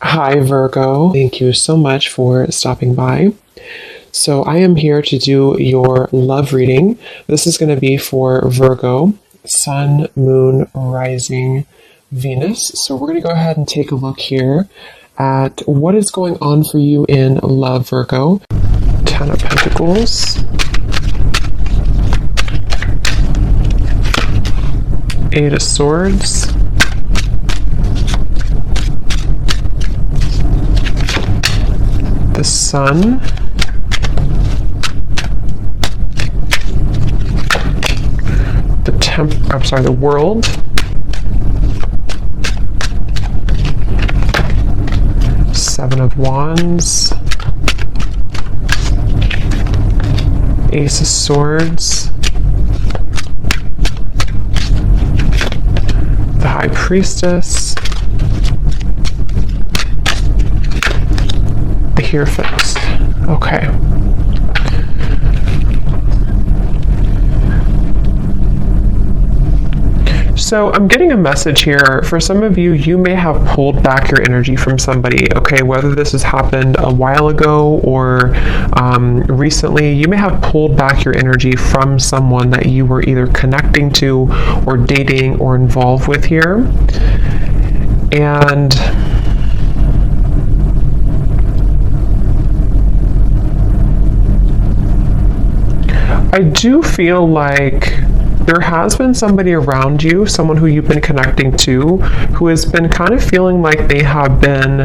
Hi, Virgo. Thank you so much for stopping by. So, I am here to do your love reading. This is going to be for Virgo, Sun, Moon, Rising, Venus. So, we're going to go ahead and take a look here at what is going on for you in love, Virgo. Ten of Pentacles, Eight of Swords, the Sun, the World, Seven of Wands, Ace of Swords, the High Priestess, the Hierophant. Okay. So I'm getting a message here. For some of you, you may have pulled back your energy from somebody, okay? Whether this has happened a while ago or recently, you may have pulled back your energy from someone that you were either connecting to or dating or involved with here. And I do feel like there has been somebody around you, someone who you've been connecting to, who has been kind of feeling like they have been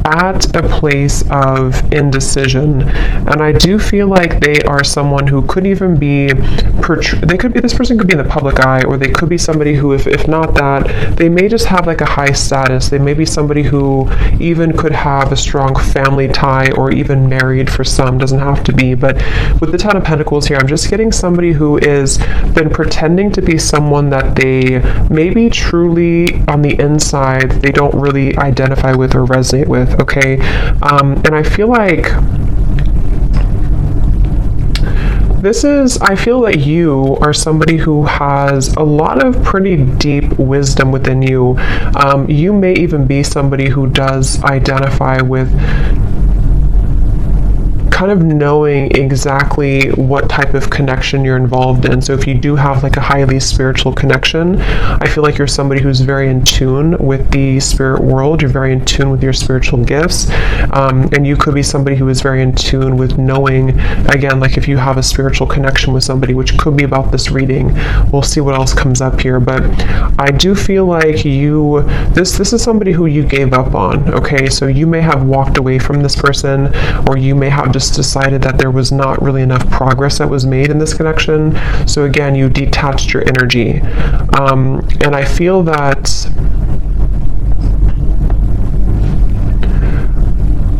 at a place of indecision. And I do feel like they are someone who could even be, this person could be in the public eye, or they could be somebody who, if not that, they may just have like a high status. They may be somebody who even could have a strong family tie, or even married for some, doesn't have to be. But with the Ten of Pentacles here, I'm just getting somebody who is been pretending to be someone that they maybe truly on the inside they don't really identify with or resonate with, okay? And I feel like I feel that you are somebody who has a lot of pretty deep wisdom within you. You may even be somebody who does identify with kind of knowing exactly what type of connection you're involved in. So if you do have like a highly spiritual connection, I feel like you're somebody who's very in tune with the spirit world. You're very in tune with your spiritual gifts. And you could be somebody who is very in tune with knowing, again, like if you have a spiritual connection with somebody, which could be about this reading. We'll see what else comes up here. But I do feel like this is somebody who you gave up on, okay? So you may have walked away from this person, or you may have just decided that there was not really enough progress that was made in this connection. So again, you detached your energy. And I feel that,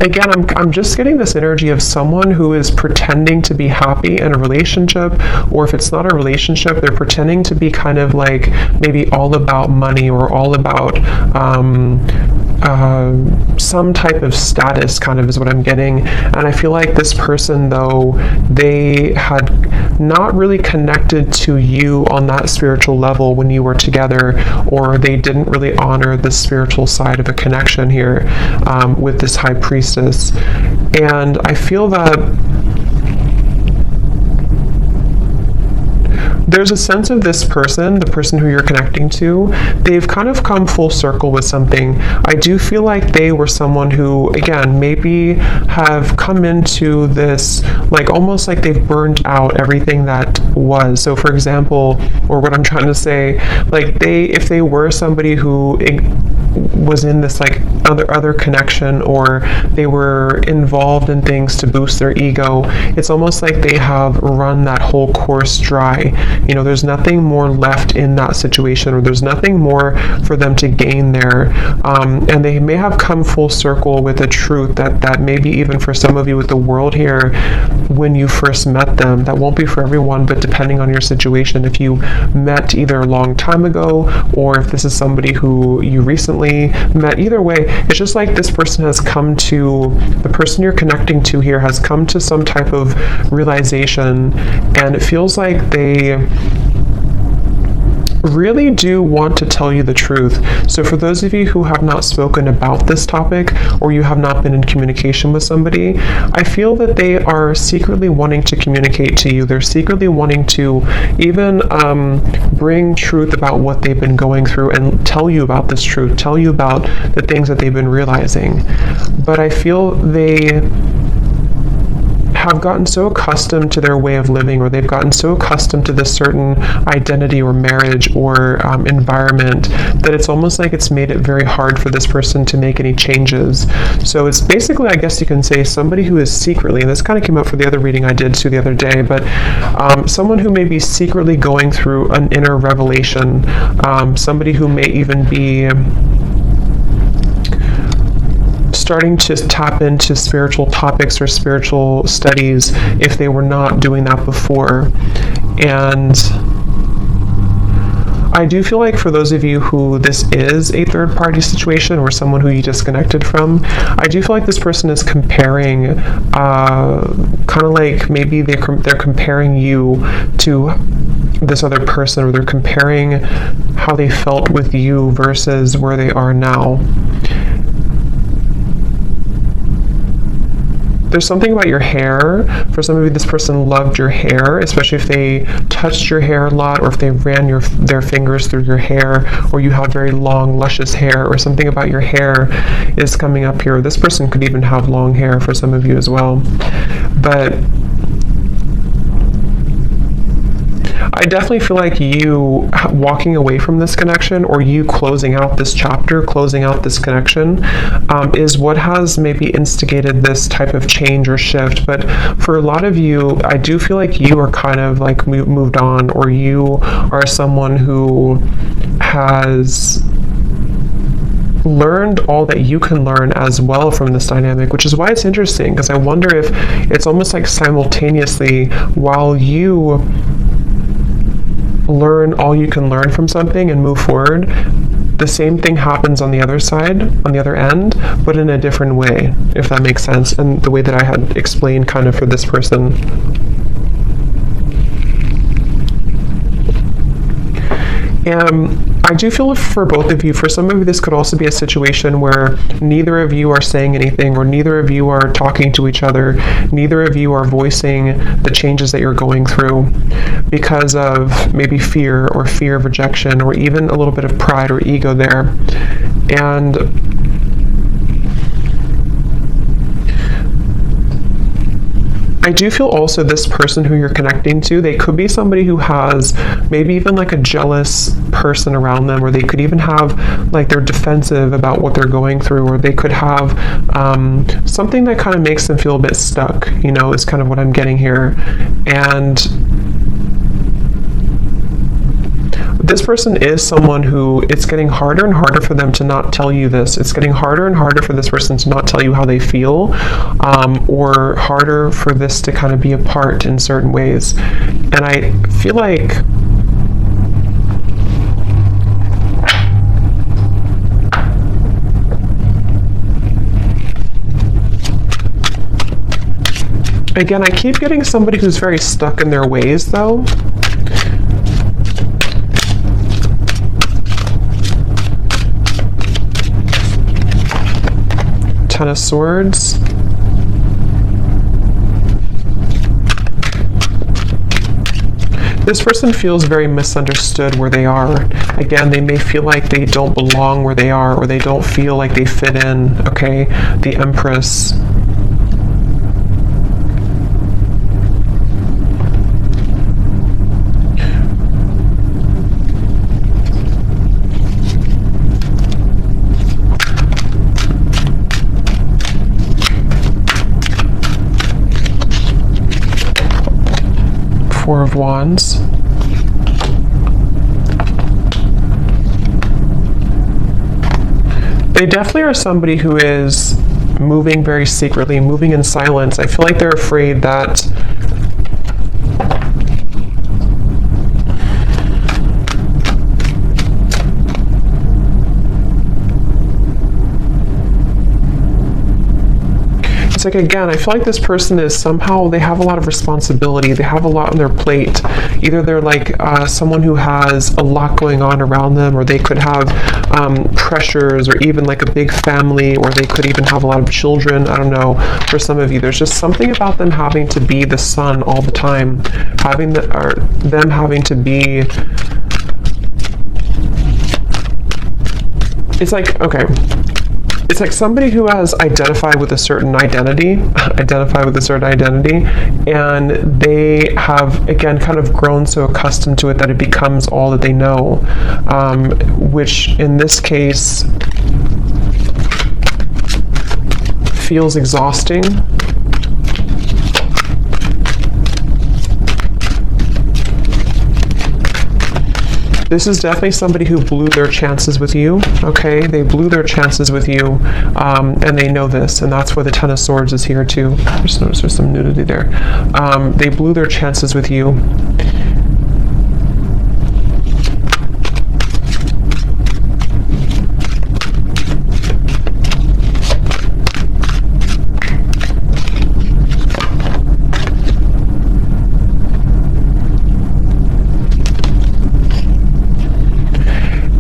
again, I'm just getting this energy of someone who is pretending to be happy in a relationship, or if it's not a relationship, they're pretending to be kind of like maybe all about money, or all about some type of status, kind of is what I'm getting. And I feel like this person, though, they had not really connected to you on that spiritual level when you were together, or they didn't really honor the spiritual side of a connection here with this High Priestess. And I feel that there's a sense of this person, the person who you're connecting to, they've kind of come full circle with something. I do feel like they were someone who, again, maybe have come into this, like almost like they've burned out everything that was. So for example, or what I'm trying to say, like if they were somebody who was in this like other connection, or they were involved in things to boost their ego, it's almost like they have run that whole course dry. You know, there's nothing more left in that situation, or there's nothing more for them to gain there. And they may have come full circle with a truth that maybe even for some of you with the World here, when you first met them, that won't be for everyone, but depending on your situation, if you met either a long time ago, or if this is somebody who you recently met, either way, it's just like this person has come to, the person you're connecting to here has come to some type of realization, and it feels like really do want to tell you the truth. So for those of you who have not spoken about this topic, or you have not been in communication with somebody, I feel that they are secretly wanting to communicate to you. They're secretly wanting to even bring truth about what they've been going through and tell you about this truth, tell you about the things that they've been realizing. But I feel they have gotten so accustomed to their way of living, or they've gotten so accustomed to this certain identity or marriage or environment, that it's almost like it's made it very hard for this person to make any changes. So it's basically, I guess you can say, somebody who is secretly, and this kind of came up for the other reading I did too the other day, but someone who may be secretly going through an inner revelation, somebody who may even be starting to tap into spiritual topics or spiritual studies if they were not doing that before. And I do feel like for those of you who this is a third party situation, or someone who you disconnected from, I do feel like this person is comparing, kind of like maybe they're comparing you to this other person, or they're comparing how they felt with you versus where they are now. There's something about your hair. For some of you, this person loved your hair, especially if they touched your hair a lot, or if they ran their fingers through your hair, or you have very long, luscious hair, or something about your hair is coming up here. This person could even have long hair for some of you as well. But I definitely feel like you walking away from this connection, or you closing out this chapter, closing out this connection, is what has maybe instigated this type of change or shift. But for a lot of you, I do feel like you are kind of like moved on, or you are someone who has learned all that you can learn as well from this dynamic, which is why it's interesting, because I wonder if it's almost like simultaneously, while you learn all you can learn from something and move forward, the same thing happens on the other side, on the other end, but in a different way, if that makes sense, and the way that I had explained kind of for this person. I do feel for both of you, for some of you, this could also be a situation where neither of you are saying anything, or neither of you are talking to each other, neither of you are voicing the changes that you're going through because of maybe fear of rejection, or even a little bit of pride or ego there. And I do feel also this person who you're connecting to, they could be somebody who has maybe even like a jealous person around them, or they could even have like they're defensive about what they're going through, or they could have something that kind of makes them feel a bit stuck, is kind of what I'm getting here. And this person is someone who, it's getting harder and harder for them to not tell you this. It's getting harder and harder for this person to not tell you how they feel, or harder for this to kind of be apart in certain ways. And I feel like again, I keep getting somebody who's very stuck in their ways though. Ten of Swords. This person feels very misunderstood where they are. Again, they may feel like they don't belong where they are, or they don't feel like they fit in, okay? The Empress. Four of Wands. They definitely are somebody who is moving very secretly, moving in silence. I feel like they're afraid that It's like, again, I feel like this person is somehow, they have a lot of responsibility. They have a lot on their plate. Either they're like someone who has a lot going on around them, or they could have pressures, or even like a big family, or they could even have a lot of children. I don't know. For some of you, there's just something about them having to be the sun all the time, them having to be. It's like, okay. It's like somebody who has identified with a certain identity, and they have, again, kind of grown so accustomed to it that it becomes all that they know, which in this case feels exhausting. This is definitely somebody who blew their chances with you, okay? They blew their chances with you, and they know this, and that's where the Ten of Swords is here too. I just noticed there's some nudity there. They blew their chances with you.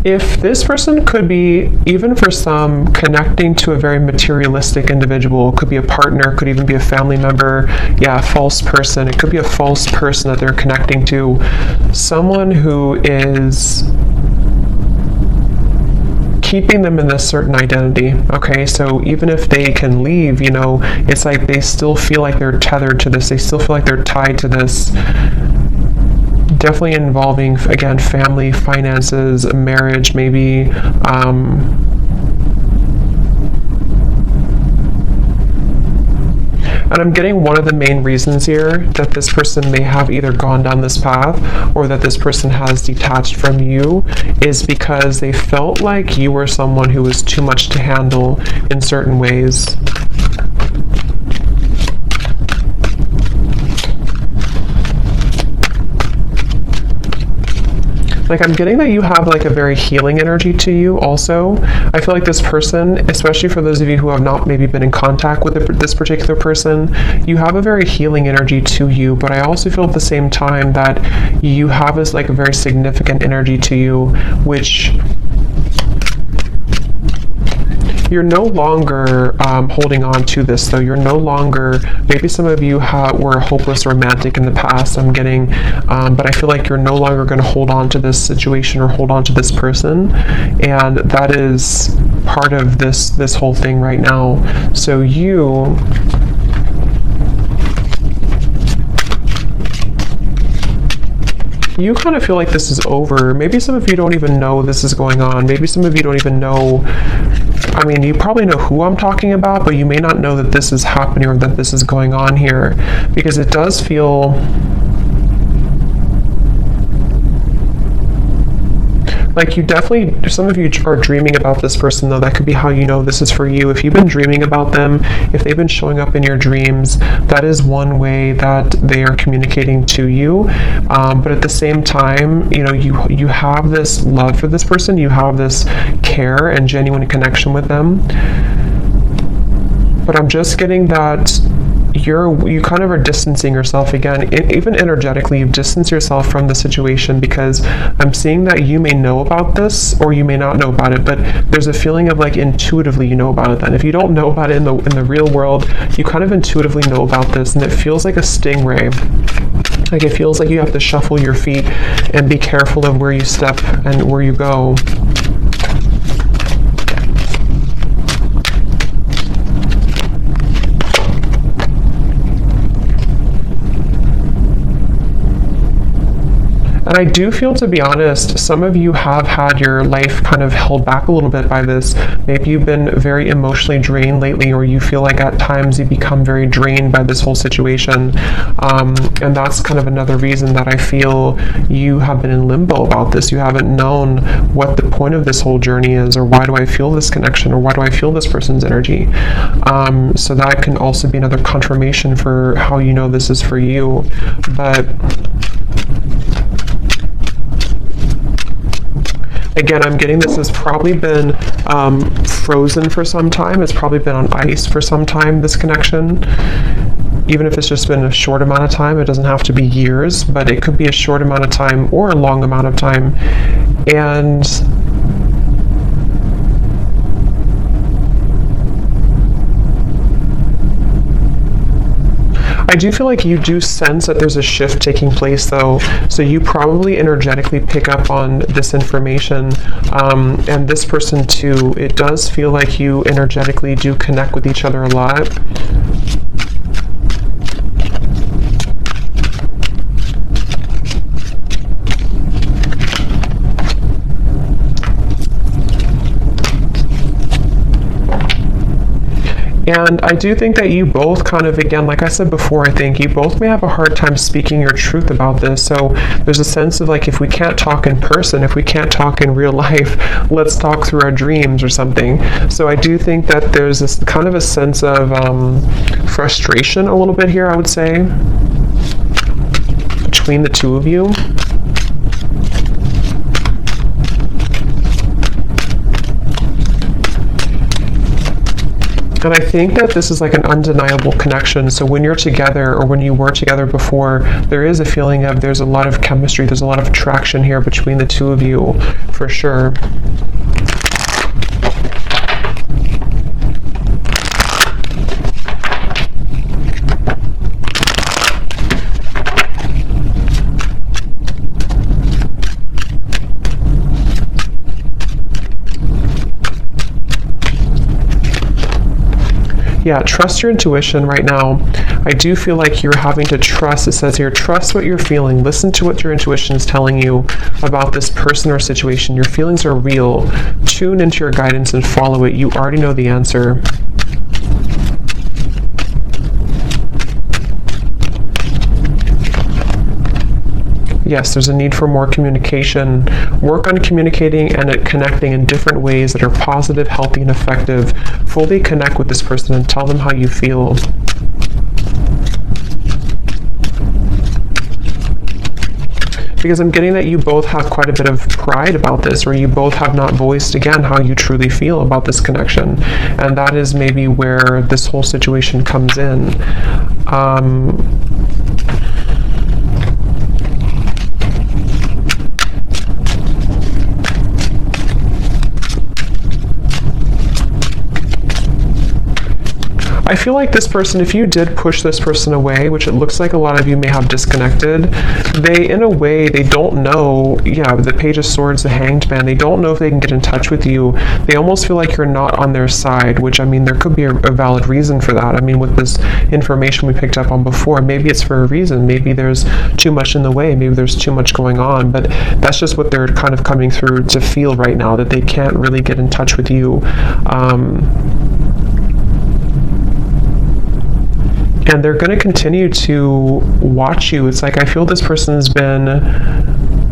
If this person could be, even for some, connecting to a very materialistic individual, could be a partner, could even be a family member, yeah, a false person. It could be a false person that they're connecting to, someone who is keeping them in this certain identity, okay? So even if they can leave, you know, it's like they still feel like they're tethered to this. They still feel like they're tied to this. Definitely involving, again, family, finances, marriage, maybe. And I'm getting one of the main reasons here that this person may have either gone down this path or that this person has detached from you is because they felt like you were someone who was too much to handle in certain ways. Like, I'm getting that you have like a very healing energy to you also. I feel like this person, especially for those of you who have not maybe been in contact with this particular person, you have a very healing energy to you, but I also feel at the same time that you have this like a very significant energy to you, which you're no longer holding on to this, though. You're no longer, maybe some of you were a hopeless romantic in the past, I'm getting, but I feel like you're no longer going to hold on to this situation or hold on to this person, and that is part of this whole thing right now. So you kind of feel like this is over. Maybe some of you don't even know this is going on. Maybe some of you don't even know. I mean, you probably know who I'm talking about, but you may not know that this is happening or that this is going on here, because it does feel like you definitely, some of you are dreaming about this person, though. That could be how you know this is for you. If you've been dreaming about them, if they've been showing up in your dreams, that is one way that they are communicating to you. But at the same time, you know, you have this love for this person, you have this care and genuine connection with them. But I'm just getting that you kind of are distancing yourself again, even energetically. You've distanced yourself from the situation, because I'm seeing that you may know about this or you may not know about it, but there's a feeling of like intuitively you know about it. Then if you don't know about it in the real world, you kind of intuitively know about this, and it feels like a stingray. Like it feels like you have to shuffle your feet and be careful of where you step and where you go. And I do feel, to be honest, some of you have had your life kind of held back a little bit by this. Maybe you've been very emotionally drained lately, or you feel like at times you become very drained by this whole situation. And that's kind of another reason that I feel you have been in limbo about this. You haven't known what the point of this whole journey is, or why do I feel this connection, or why do I feel this person's energy. So that can also be another confirmation for how you know this is for you. But Again, I'm getting this has probably been frozen for some time. It's probably been on ice for some time, this connection. Even if it's just been a short amount of time, it doesn't have to be years, but it could be a short amount of time or a long amount of time. And I do feel like you do sense that there's a shift taking place, though, so you probably energetically pick up on this information, and this person too. It does feel like you energetically do connect with each other a lot. And I do think that you both kind of, again, like I said before, I think you both may have a hard time speaking your truth about this. So there's a sense of like, if we can't talk in person, if we can't talk in real life, let's talk through our dreams or something. So I do think that there's this kind of a sense of frustration a little bit here, I would say, between the two of you. And I think that this is like an undeniable connection. So when you're together, or when you were together before, there is a feeling of there's a lot of chemistry, there's a lot of attraction here between the two of you, for sure. Yeah, trust your intuition right now. I do feel like you're having to trust. It says here, trust what you're feeling. Listen to what your intuition is telling you about this person or situation. Your feelings are real. Tune into your guidance and follow it. You already know the answer. Yes, there's a need for more communication. Work on communicating and connecting in different ways that are positive, healthy, and effective. Fully connect with this person and tell them how you feel. Because I'm getting that you both have quite a bit of pride about this, or you both have not voiced, again, how you truly feel about this connection. And that is maybe where this whole situation comes in. I feel like this person, if you did push this person away, which it looks like a lot of you may have disconnected, they, in a way, they don't know, yeah, the Page of Swords, the Hanged Man, they don't know if they can get in touch with you. They almost feel like you're not on their side, which, I mean, there could be a valid reason for that. I mean, with this information we picked up on before, maybe it's for a reason. Maybe there's too much in the way. Maybe there's too much going on. But that's just what they're kind of coming through to feel right now, that they can't really get in touch with you. And they're going to continue to watch you. It's like, I feel this person's been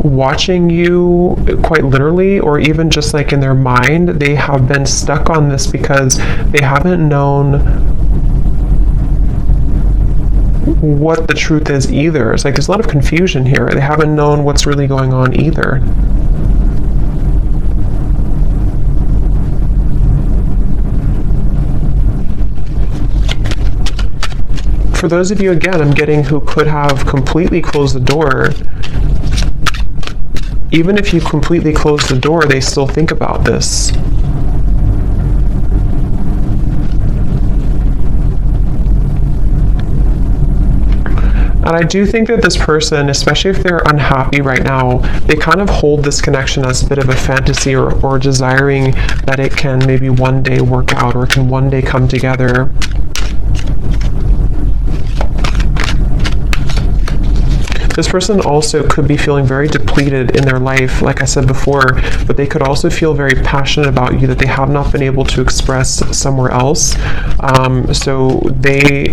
watching you quite literally, or even just like in their mind. They have been stuck on this because they haven't known what the truth is either. It's like there's a lot of confusion here. They haven't known what's really going on either. For those of you, again, I'm getting who could have completely closed the door, even if you completely close the door, they still think about this. And I do think that this person, especially if they're unhappy right now, they kind of hold this connection as a bit of a fantasy, or desiring that it can maybe one day work out, or it can one day come together. This person also could be feeling very depleted in their life, like I said before, but they could also feel very passionate about you that they have not been able to express somewhere else. So they,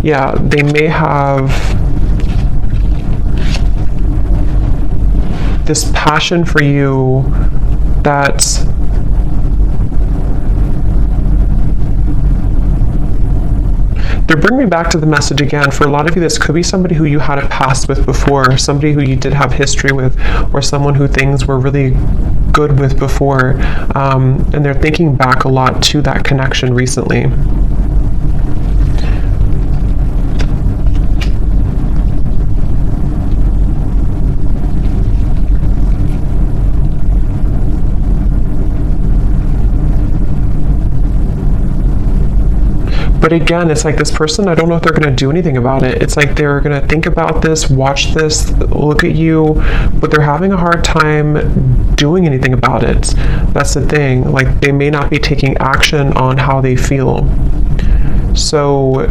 yeah, they may have this passion for you that to bring me back to the message again, for a lot of you, this could be somebody who you had a past with before, somebody who you did have history with, or someone who things were really good with before, and they're thinking back a lot to that connection recently. But again, it's like this person, I don't know if they're going to do anything about it. It's like they're going to think about this, watch this, look at you, but they're having a hard time doing anything about it. That's the thing. Like, they may not be taking action on how they feel. So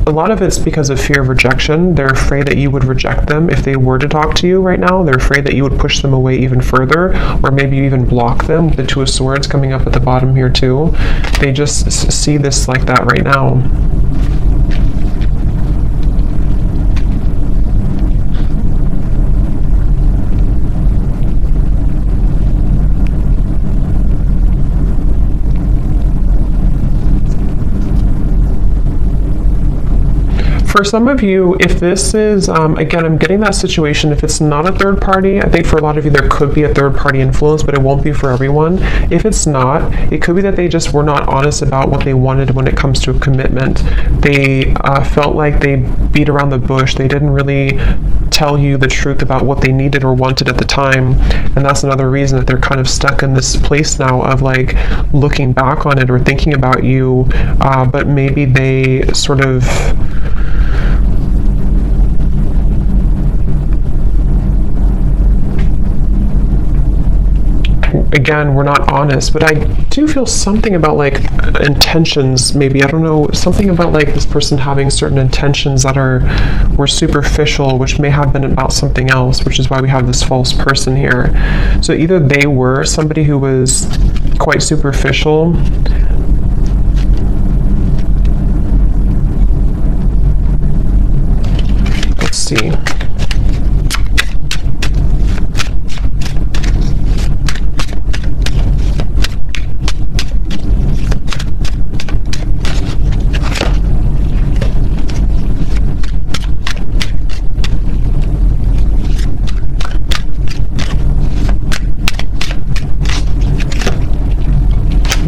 a lot of it's because of fear of rejection. They're afraid that you would reject them if they were to talk to you right now. They're afraid that you would push them away even further, or maybe even block them. The Two of Swords coming up at the bottom here too. They just see this like that right now. For some of you, if this is, again, I'm getting that situation, if it's not a third party, I think for a lot of you there could be a third party influence, but it won't be for everyone. If it's not, it could be that they just were not honest about what they wanted when it comes to a commitment. They felt like they beat around the bush. They didn't really tell you the truth about what they needed or wanted at the time. And that's another reason that they're kind of stuck in this place now of like looking back on it or thinking about you, but maybe they sort of again, we're not honest, but I do feel something about like intentions, maybe, I don't know, something about like this person having certain intentions that were superficial, which may have been about something else, which is why we have this false person here. So either they were somebody who was quite superficial, let's see.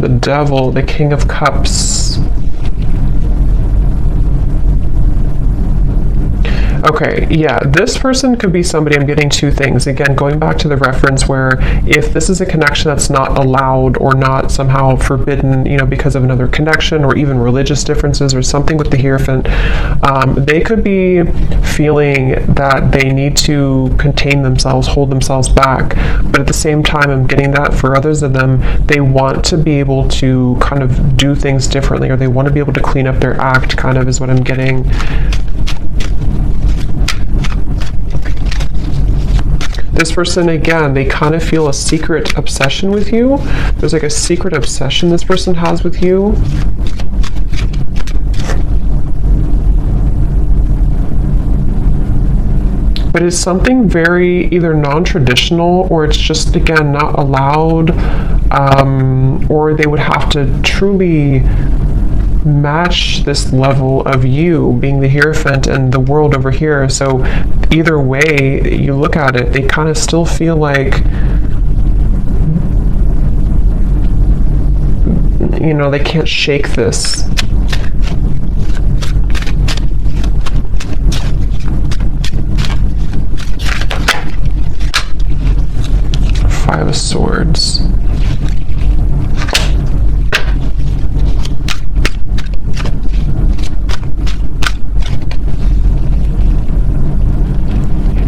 The Devil, the King of Cups. Okay, yeah, this person could be somebody, I'm getting two things. Again, going back to the reference where if this is a connection that's not allowed or not somehow forbidden, you know, because of another connection or even religious differences or something with the Hierophant, they could be feeling that they need to contain themselves, hold themselves back. But at the same time, I'm getting that for others of them, they want to be able to kind of do things differently, or they want to be able to clean up their act, kind of is what I'm getting. This person, again, they kind of feel a secret obsession with you. There's like a secret obsession this person has with you. But it's something very either non-traditional, or it's just, again, not allowed, or they would have to truly match this level of you being the Hierophant and the world over here. So either way you look at it, they kind of still feel like, you know, they can't shake this. Five of Swords.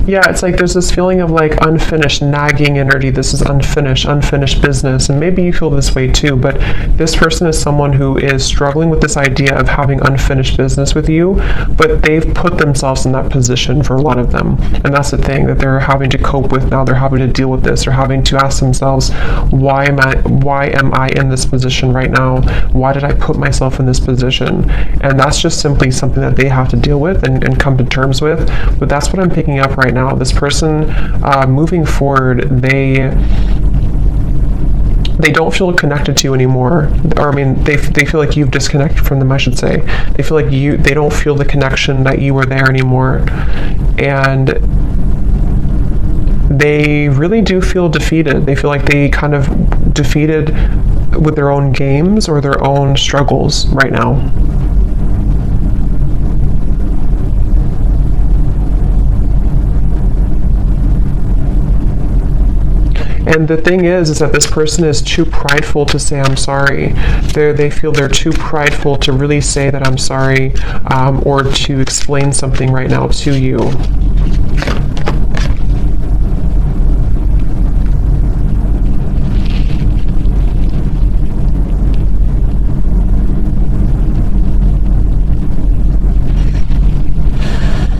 Yeah, it's like there's this feeling of like unfinished, nagging energy. This is unfinished business. And maybe you feel this way too, but this person is someone who is struggling with this idea of having unfinished business with you, but they've put themselves in that position for a lot of them. And that's the thing that they're having to cope with now. They're having to deal with this. They're having to ask themselves, why am I in this position right now? Why did I put myself in this position? And that's just simply something that they have to deal with and come to terms with. But that's what I'm picking up right now. This person, moving forward, they they don't feel connected to you anymore, or I mean, they feel like you've disconnected from them, I should say. They feel like they don't feel the connection that you were there anymore, and they really do feel defeated. They feel like they kind of defeated with their own games or their own struggles right now. And the thing is that this person is too prideful to say I'm sorry. They feel they're too prideful to really say that I'm sorry, or to explain something right now to you.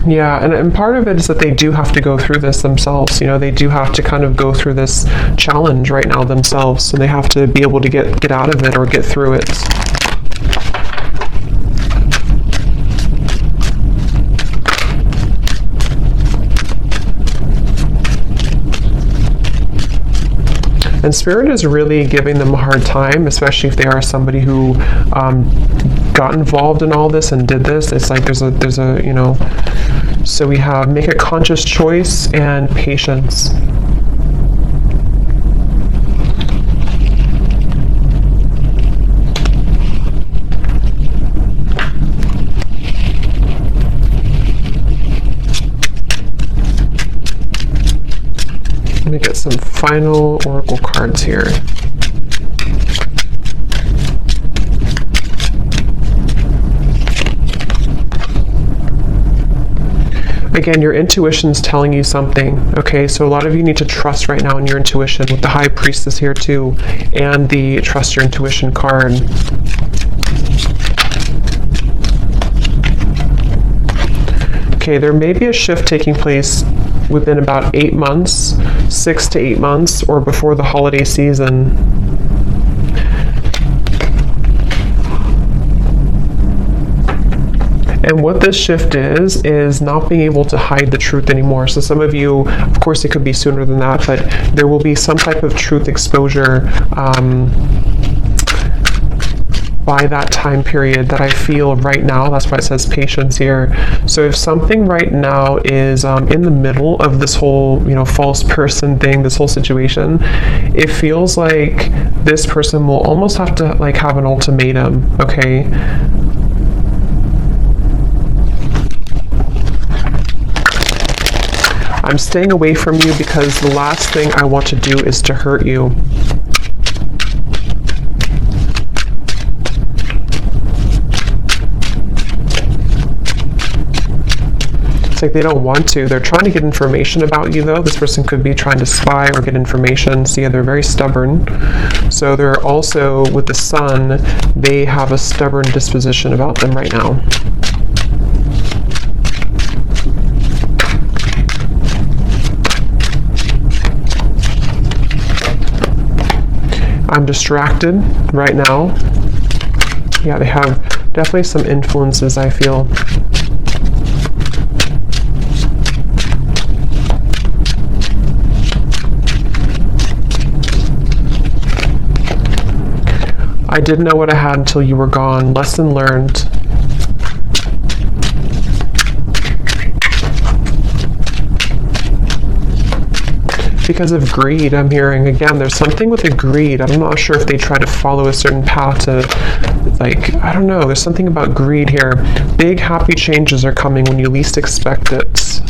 Yeah, and part of it is that they do have to go through this themselves. They do have to kind of go through this challenge right now themselves, so they have to be able to get out of it or get through it. And Spirit is really giving them a hard time, especially if they are somebody who got involved in all this and did this. It's like there's a so we have make a conscious choice and patience. Let me get some final oracle cards here. Again, your intuition's telling you something, okay? So a lot of you need to trust right now in your intuition with the High Priestess here too, and the Trust Your Intuition card. Okay, there may be a shift taking place within about 8 months, 6 to 8 months, or before the holiday season. And what this shift is not being able to hide the truth anymore. So some of you, of course it could be sooner than that, but there will be some type of truth exposure by that time period that I feel right now. That's why it says patience here. So if something right now is in the middle of this whole, false person thing, this whole situation, it feels like this person will almost have to have an ultimatum, okay? I'm staying away from you because the last thing I want to do is to hurt you. It's like they don't want to. They're trying to get information about you, though. This person could be trying to spy or get information. See, they're very stubborn. So they're also, with the Sun, they have a stubborn disposition about them right now. I'm distracted right now. Yeah, they have definitely some influences, I feel. I didn't know what I had until you were gone. Lesson learned. Because of greed, I'm hearing. Again, there's something with the greed. I'm not sure if they try to follow a certain path to, I don't know. There's something about greed here. Big happy changes are coming when you least expect it.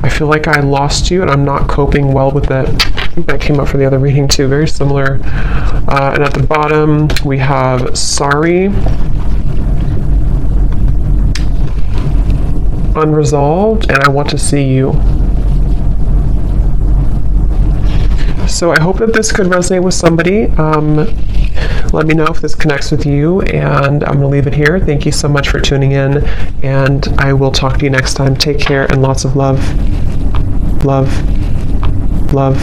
I feel like I lost you and I'm not coping well with it. I think that came up for the other reading too. Very similar. And at the bottom, we have sorry. Unresolved, and I want to see you. So I hope that this could resonate with somebody. Let me know if this connects with you, and I'm going to leave it here. Thank you so much for tuning in, and I will talk to you next time. Take care and lots of love. Love. Love.